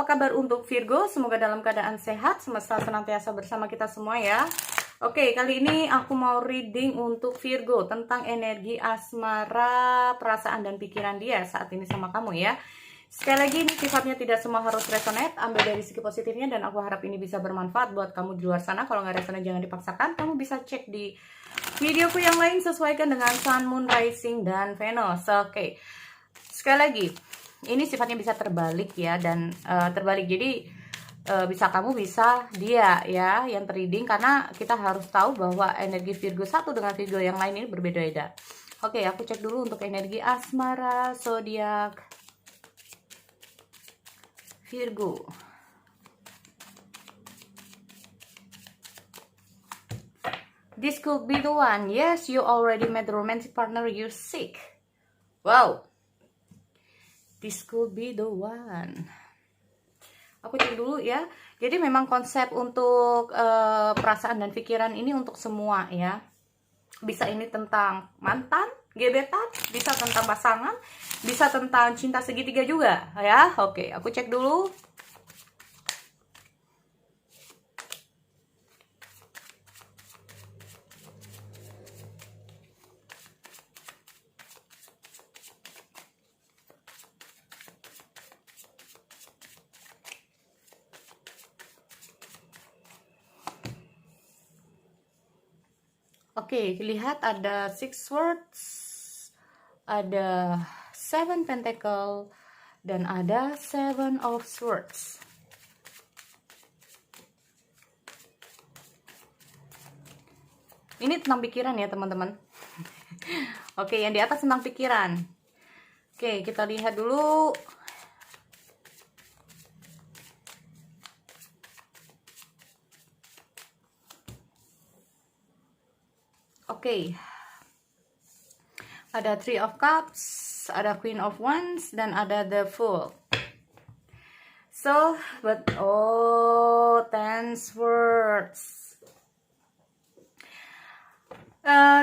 apa kabar untuk Virgo? Semoga dalam keadaan sehat, semesta senantiasa bersama kita semua ya. Oke, kali ini aku mau reading untuk Virgo tentang energi asmara, perasaan dan pikiran dia saat ini sama kamu ya. Sekali lagi, ini sifatnya tidak semua harus resonate, ambil dari segi positifnya dan aku harap ini bisa bermanfaat buat kamu di luar sana. Kalau nggak resonate jangan dipaksakan, kamu bisa cek di videoku yang lain, sesuaikan dengan Sun, Moon, Rising, dan Venus. Oke, sekali lagi, ini sifatnya bisa terbalik ya, dan terbalik, jadi bisa kamu, bisa dia ya yang reading, karena kita harus tahu bahwa energi Virgo satu dengan Virgo yang lain ini berbeda-beda. Oke, aku cek dulu untuk energi asmara zodiak Virgo. This could be the one. Yes, you already met the romantic partner you seek. Wow, this could be the one. Aku cek dulu ya. Jadi memang konsep untuk perasaan dan pikiran ini untuk semua ya. Bisa ini tentang mantan, gebetan, bisa tentang pasangan, bisa tentang cinta segitiga juga ya. Oke, aku cek dulu. Oke, lihat ada Six Swords, ada Seven Pentacle, dan ada Seven of Swords. Ini tentang pikiran ya teman-teman. Oke, yang di atas tentang pikiran. Oke, kita lihat dulu. Oke, ada Three of Cups, ada Queen of Wands, dan ada The Fool. So, but Ten Swords.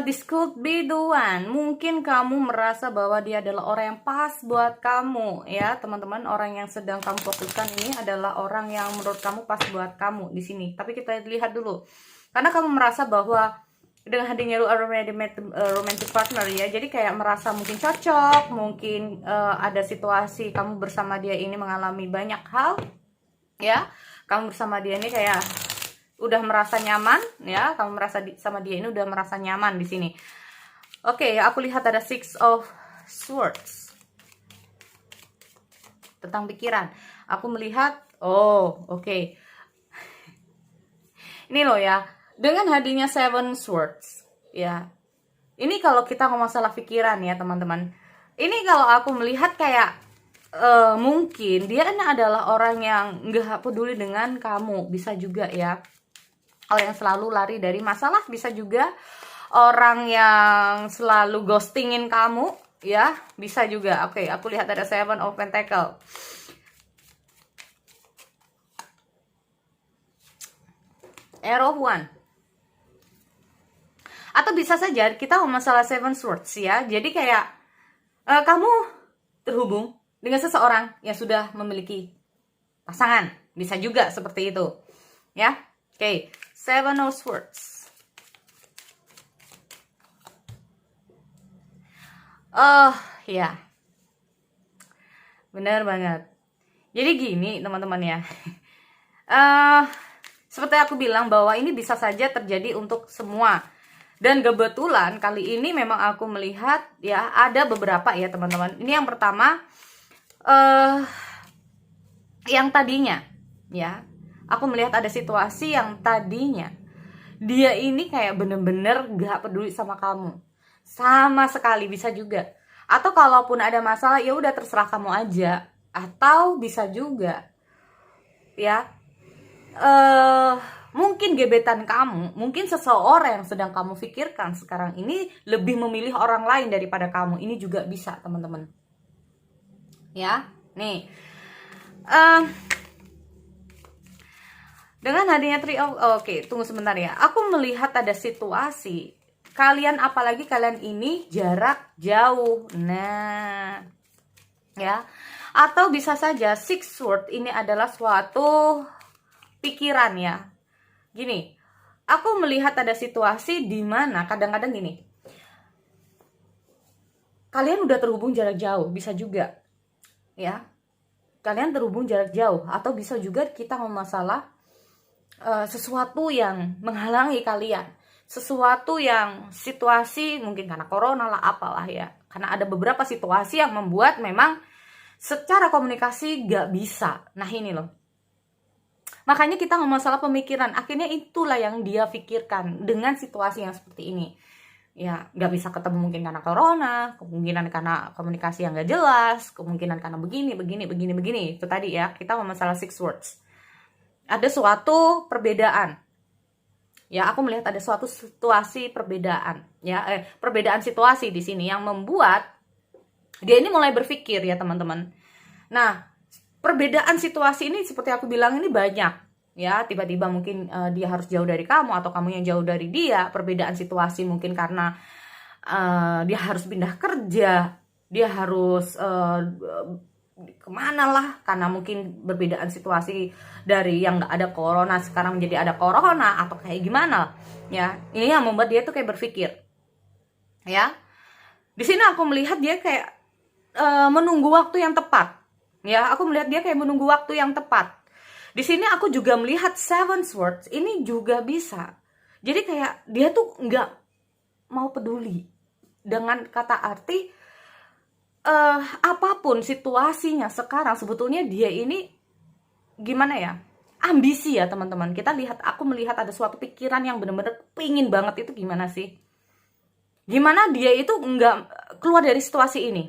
This could be the one. Mungkin kamu merasa bahwa dia adalah orang yang pas buat kamu ya, teman-teman. Orang yang sedang kamu fokuskan ini adalah orang yang menurut kamu pas buat kamu di sini. Tapi kita lihat dulu, karena kamu merasa bahwa dengan hadirnya lu romantic partner ya, jadi kayak merasa mungkin cocok, mungkin ada situasi kamu bersama dia ini mengalami banyak hal ya, kamu bersama dia ini kayak udah merasa nyaman ya, kamu merasa sama dia ini udah merasa nyaman di sini. Oke, aku lihat ada Six of Swords tentang pikiran. Aku melihat, oke. Ini loh ya, dengan hadirnya Seven Swords ya, ini kalau kita ngomong masalah pikiran ya teman-teman, ini kalau aku melihat kayak mungkin dia ini adalah orang yang nggak peduli dengan kamu, bisa juga ya, orang yang selalu lari dari masalah, bisa juga orang yang selalu ghostingin kamu ya, bisa juga. Oke, aku lihat ada Seven of Pentacle. Arrow of One. Atau bisa saja kita ngomong masalah Seven Swords ya. Jadi kayak kamu terhubung dengan seseorang yang sudah memiliki pasangan. Bisa juga seperti itu. Ya. Oke, Seven of Swords. Ya. Benar banget. Jadi gini, teman-teman ya. Seperti aku bilang bahwa ini bisa saja terjadi untuk semua. Dan kebetulan kali ini memang aku melihat ya ada beberapa ya teman-teman. Ini yang pertama, yang tadinya ya, aku melihat ada situasi yang tadinya dia ini kayak bener-bener gak peduli sama kamu sama sekali, bisa juga. Atau kalaupun ada masalah ya udah terserah kamu aja. Atau bisa juga ya, mungkin gebetan kamu, mungkin seseorang yang sedang kamu pikirkan sekarang ini lebih memilih orang lain daripada kamu. Ini juga bisa teman-teman ya. Nih dengan hadirnya Three of, oke, tunggu sebentar ya, aku melihat ada situasi kalian, apalagi kalian ini jarak jauh. Nah ya, Atau bisa saja Six Sword ini adalah suatu pikiran ya. Gini, aku melihat ada situasi di mana kadang-kadang gini, kalian udah terhubung jarak jauh, bisa juga ya. Kalian terhubung jarak jauh, atau bisa juga kita masalah sesuatu yang menghalangi kalian, sesuatu yang situasi mungkin karena corona lah apalah ya, karena ada beberapa situasi yang membuat memang secara komunikasi gak bisa. Nah ini loh, makanya kita ngomong masalah pemikiran, akhirnya itulah yang dia pikirkan dengan situasi yang seperti ini ya. Gak bisa ketemu mungkin karena corona, kemungkinan karena komunikasi yang gak jelas, kemungkinan karena begini. Itu tadi ya, kita ngomong masalah Six Words. Ada suatu perbedaan ya, aku melihat ada suatu situasi perbedaan ya, perbedaan situasi di sini yang membuat dia ini mulai berpikir ya teman-teman. Nah, perbedaan situasi ini seperti aku bilang ini banyak ya. Tiba-tiba mungkin dia harus jauh dari kamu, atau kamu yang jauh dari dia. Perbedaan situasi mungkin karena dia harus pindah kerja, dia harus kemana lah, karena mungkin perbedaan situasi dari yang nggak ada corona sekarang menjadi ada corona, atau kayak gimana ya. Ini yang membuat dia tuh kayak berpikir ya. Di sini aku melihat dia kayak menunggu waktu yang tepat ya. Aku melihat dia kayak menunggu waktu yang tepat. Di sini aku juga melihat Seven Swords ini juga bisa. Jadi kayak dia tuh nggak mau peduli dengan kata arti apapun situasinya sekarang. Sebetulnya dia ini gimana ya, ambisi ya teman-teman. Kita lihat, aku melihat ada suatu pikiran yang bener-bener pingin banget. Itu gimana sih, gimana dia itu nggak keluar dari situasi ini.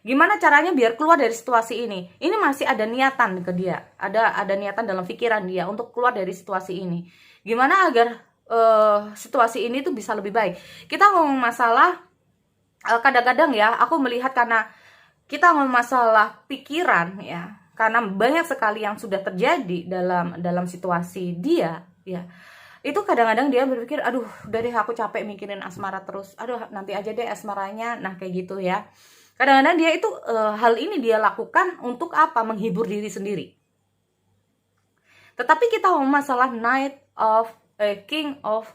Gimana caranya biar keluar dari situasi ini? Ini masih ada niatan ke dia, ada niatan dalam pikiran dia untuk keluar dari situasi ini. Gimana agar situasi ini tuh bisa lebih baik? Kita ngomong masalah kadang-kadang ya, aku melihat karena kita ngomong masalah pikiran ya, karena banyak sekali yang sudah terjadi dalam situasi dia ya. Itu kadang-kadang dia berpikir, aduh udah deh aku capek mikirin asmara terus, aduh nanti aja deh asmaranya. Nah kayak gitu ya. Kadang-kadang dia itu hal ini dia lakukan untuk apa? Menghibur diri sendiri. Tetapi kita ngomong masalah King of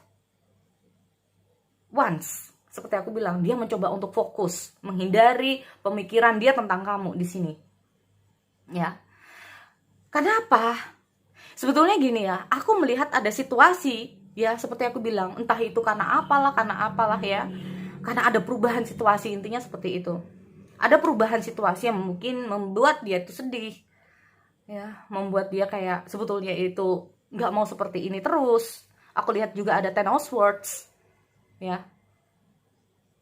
Wands. Seperti aku bilang, dia mencoba untuk fokus, menghindari pemikiran dia tentang kamu di sini. Ya. Kenapa? Sebetulnya gini ya, aku melihat ada situasi ya, seperti aku bilang, entah itu karena apalah ya. Karena ada perubahan situasi, intinya seperti itu. Ada perubahan situasi yang mungkin membuat dia itu sedih ya, membuat dia kayak sebetulnya itu nggak mau seperti ini terus. Aku lihat juga ada Ten of Swords ya.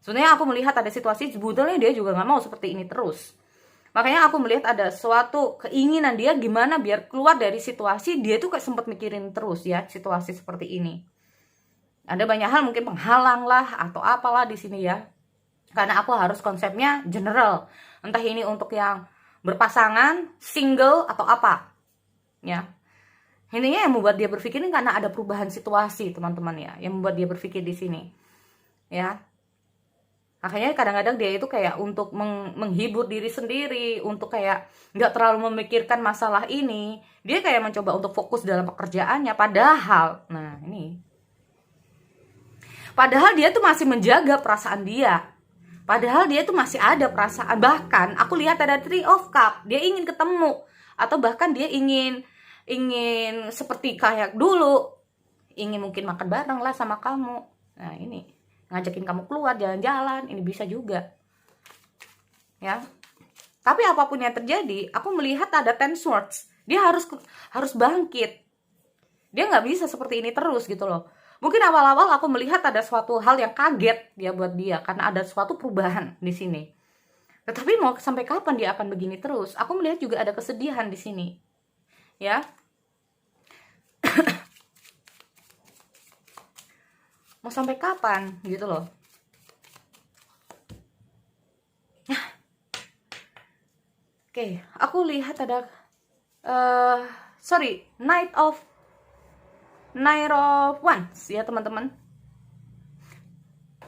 Sebenarnya aku melihat ada situasi sebetulnya dia juga nggak mau seperti ini terus. Makanya aku melihat ada suatu keinginan dia gimana biar keluar dari situasi. Dia tuh kayak sempat mikirin terus ya situasi seperti ini. Ada banyak hal mungkin penghalang lah atau apalah di sini ya. Karena aku harus konsepnya general. Entah ini untuk yang berpasangan, single, atau apa. Ya. Intinya yang membuat dia berpikir ini karena ada perubahan situasi, teman-teman ya. Yang membuat dia berpikir di sini. Ya. Makanya kadang-kadang dia itu kayak untuk menghibur diri sendiri. Untuk kayak nggak terlalu memikirkan masalah ini. Dia kayak mencoba untuk fokus dalam pekerjaannya. Padahal, nah ini. Padahal dia tuh masih menjaga perasaan dia. Padahal dia tuh masih ada perasaan. Bahkan aku lihat ada Three of Cups. Dia ingin ketemu. Atau bahkan dia ingin seperti kayak dulu. Ingin mungkin makan bareng lah sama kamu. Nah ini. Ngajakin kamu keluar jalan-jalan. Ini bisa juga. Ya. Tapi apapun yang terjadi. Aku melihat ada Ten Swords. Dia harus bangkit. Dia gak bisa seperti ini terus gitu loh. Mungkin awal-awal aku melihat ada suatu hal yang kaget dia buat dia karena ada suatu perubahan di sini. Tetapi mau sampai kapan dia akan begini terus? Aku melihat juga ada kesedihan di sini. Ya. Mau sampai kapan gitu loh. Oke, aku lihat ada Knight of Wands ya teman-teman.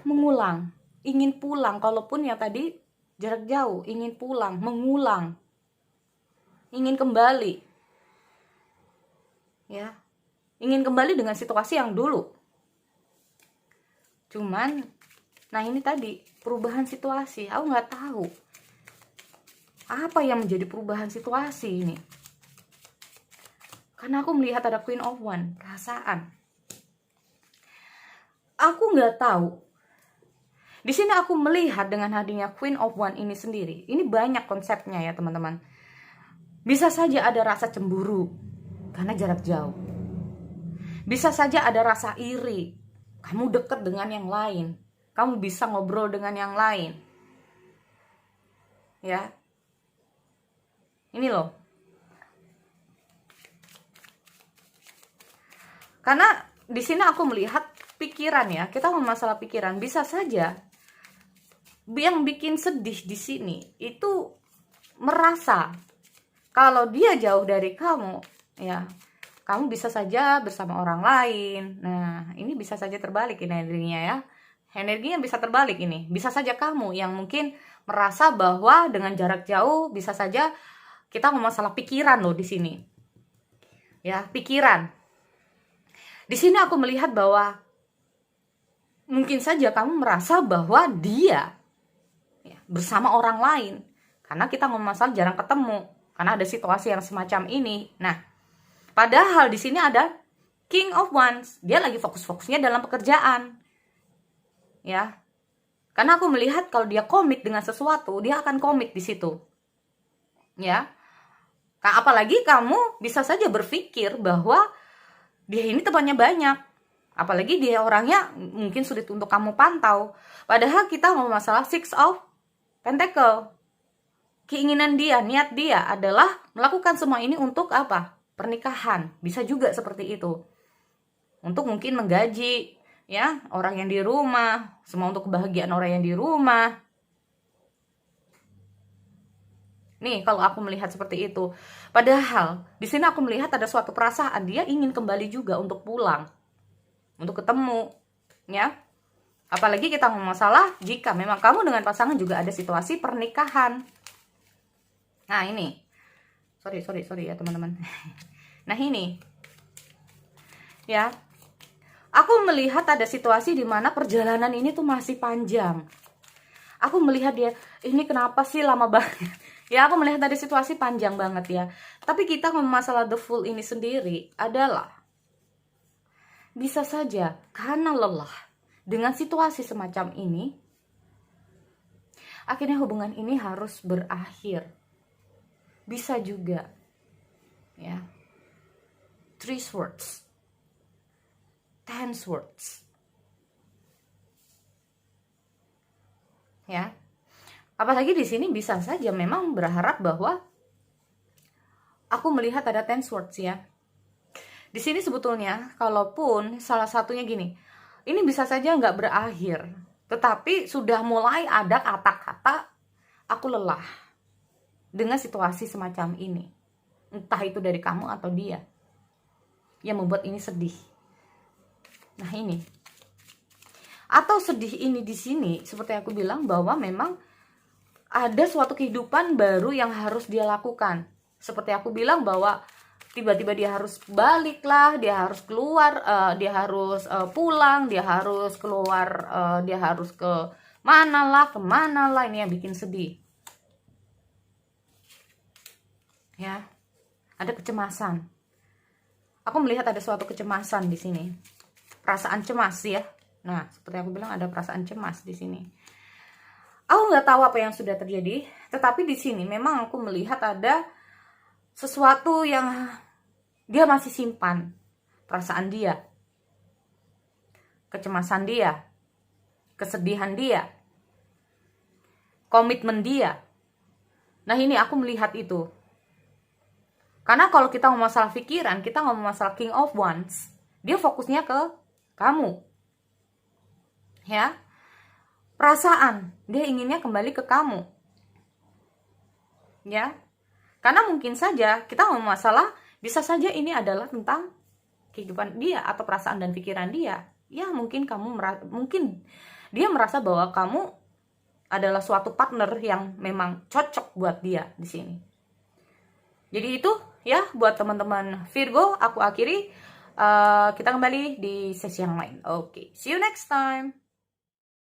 Mengulang, ingin pulang, kalaupun ya tadi jarak jauh, ingin pulang, mengulang, ingin kembali, ya, ingin kembali dengan situasi yang dulu. Cuman, nah ini tadi perubahan situasi, aku nggak tahu apa yang menjadi perubahan situasi ini. Karena aku melihat ada Queen of Wands, perasaan. Aku nggak tahu. Di sini aku melihat dengan hadirnya Queen of Wands ini sendiri. Ini banyak konsepnya ya teman-teman. Bisa saja ada rasa cemburu karena jarak jauh. Bisa saja ada rasa iri. Kamu dekat dengan yang lain. Kamu bisa ngobrol dengan yang lain. Ya. Ini loh. Karena di sini aku melihat pikiran ya. Kita ngomong masalah pikiran. Bisa saja yang bikin sedih di sini itu merasa kalau dia jauh dari kamu, ya, kamu bisa saja bersama orang lain. Nah, ini bisa saja terbalik energinya ya. Energinya bisa terbalik ini. Bisa saja kamu yang mungkin merasa bahwa dengan jarak jauh bisa saja kita ngomong masalah pikiran loh di sini. Ya, pikiran. Di sini aku melihat bahwa mungkin saja kamu merasa bahwa dia bersama orang lain, karena kita ngomong masalah jarang ketemu, karena ada situasi yang semacam ini. Nah, padahal di sini ada King of Wands, dia lagi fokus-fokusnya dalam pekerjaan, ya. Karena aku melihat kalau dia komit dengan sesuatu, dia akan komit di situ, ya. Apalagi kamu bisa saja berpikir bahwa dia ini temannya banyak, apalagi dia orangnya mungkin sulit untuk kamu pantau. Padahal kita ngomong masalah Six of Pentacle. Keinginan dia, niat dia adalah melakukan semua ini untuk apa? Pernikahan. Bisa juga seperti itu. Untuk mungkin menggaji ya orang yang di rumah, semua untuk kebahagiaan orang yang di rumah. Nih, kalau aku melihat seperti itu. Padahal di sini aku melihat ada suatu perasaan dia ingin kembali juga untuk pulang. Untuk ketemu, ya. Apalagi kita ngomong masalah jika memang kamu dengan pasangan juga ada situasi pernikahan. Nah ini, sorry ya teman-teman. Nah ini, ya, aku melihat ada situasi di mana perjalanan ini tuh masih panjang. Aku melihat dia, ini kenapa sih lama banget? Ya, aku melihat ada situasi panjang banget ya. Tapi kita ngomong masalah the Fool ini sendiri adalah bisa saja karena lelah dengan situasi semacam ini, akhirnya hubungan ini harus berakhir. Bisa juga, ya. 3 swords, 10 swords, ya. Apalagi di sini bisa saja memang berharap bahwa aku melihat ada 10 swords ya. Di sini sebetulnya, kalaupun salah satunya gini. Ini bisa saja nggak berakhir, tetapi sudah mulai ada kata-kata aku lelah dengan situasi semacam ini. Entah itu dari kamu atau dia yang membuat ini sedih. Nah ini. Atau sedih ini di sini, seperti aku bilang bahwa memang ada suatu kehidupan baru yang harus dia lakukan. Seperti aku bilang bahwa tiba-tiba dia harus balik lah, dia harus keluar, dia harus pulang, dia harus keluar, dia harus ke kemana lah, ini yang bikin sedih. Ya, ada kecemasan. Aku melihat ada suatu kecemasan di sini, perasaan cemas ya. Nah, seperti aku bilang ada perasaan cemas di sini. Aku nggak tahu apa yang sudah terjadi, tetapi di sini memang aku melihat ada sesuatu yang dia masih simpan, perasaan dia, kecemasan dia, kesedihan dia, komitmen dia. Nah ini aku melihat itu. Karena kalau kita ngomong masalah pikiran, kita ngomong masalah King of Wands, dia fokusnya ke kamu. Ya. Perasaan, dia inginnya kembali ke kamu. Ya. Karena mungkin saja kita ngomong masalah, bisa saja ini adalah tentang kehidupan dia atau perasaan dan pikiran dia. Ya, mungkin dia merasa bahwa kamu adalah suatu partner yang memang cocok buat dia di sini. Jadi itu ya buat teman-teman Virgo, aku akhiri. Kita kembali di sesi yang lain. Oke, see you next time.